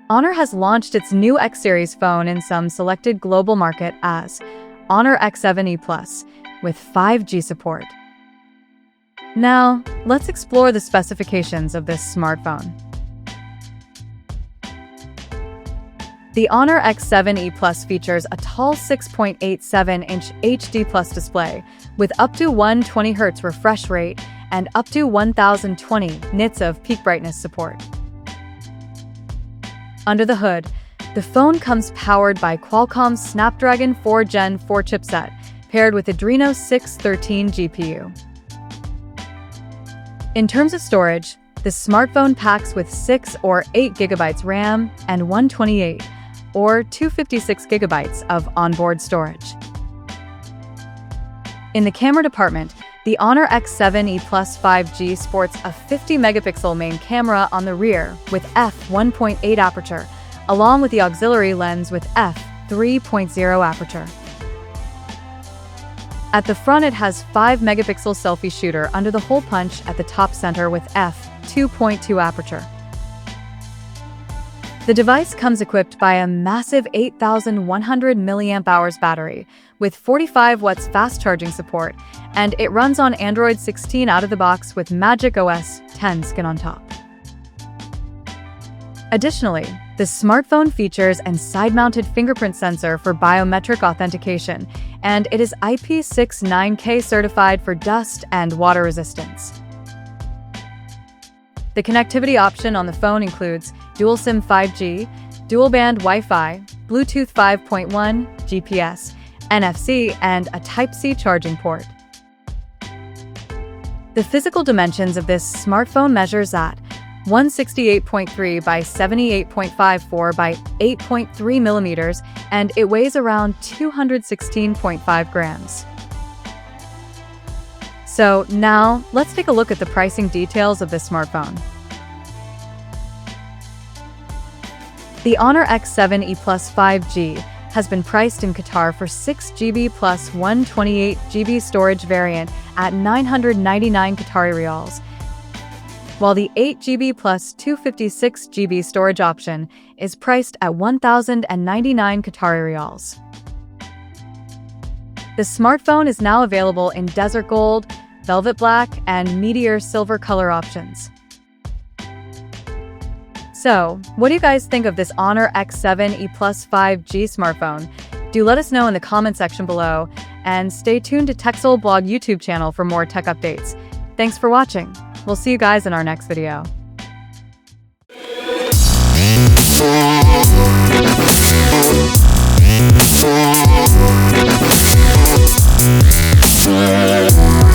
Honor has launched its new X series phone in some selected global market as Honor X7e Plus with 5G support. Now, let's explore the specifications of this smartphone. The Honor X7e Plus features a tall 6.87-inch HD Plus display with up to 120Hz refresh rate and up to 1020 nits of peak brightness support. Under the hood, the phone comes powered by Qualcomm's Snapdragon 4 Gen 4 chipset paired with Adreno 613 GPU. In terms of storage, the smartphone packs with 6 or 8 GB RAM and 128 or 256 GB of onboard storage. In the camera department, the Honor X7e Plus 5G sports a 50-megapixel main camera on the rear with f1.8 aperture, along with the auxiliary lens with f3.0 aperture. At the front, it has 5-megapixel selfie shooter under the hole punch at the top center with f2.2 aperture. The device comes equipped by a massive 8,100 mAh battery with 45 watts fast charging support, and it runs on Android 16 out of the box with Magic OS 10 skin on top. Additionally, the smartphone features a side-mounted fingerprint sensor for biometric authentication, and it is IP69K certified for dust and water resistance. The connectivity option on the phone includes dual SIM 5G, dual-band Wi-Fi, Bluetooth 5.1, GPS, NFC, and a Type-C charging port. The physical dimensions of this smartphone measures at 168.3 by 78.54 by 8.3 millimeters, and it weighs around 216.5 grams. So now, let's take a look at the pricing details of this smartphone. The Honor X7e Plus 5G has been priced in Qatar for 6GB plus 128GB storage variant at 999 Qatari riyals, while the 8GB plus 256GB storage option is priced at 1,099 Qatari riyals. The smartphone is now available in Desert Gold, Velvet Black, and Meteor Silver color options. So, what do you guys think of this Honor X7e Plus 5G smartphone? Do let us know in the comment section below, and stay tuned to TechSole Blog YouTube channel for more tech updates. Thanks for watching. We'll see you guys in our next video. Yeah.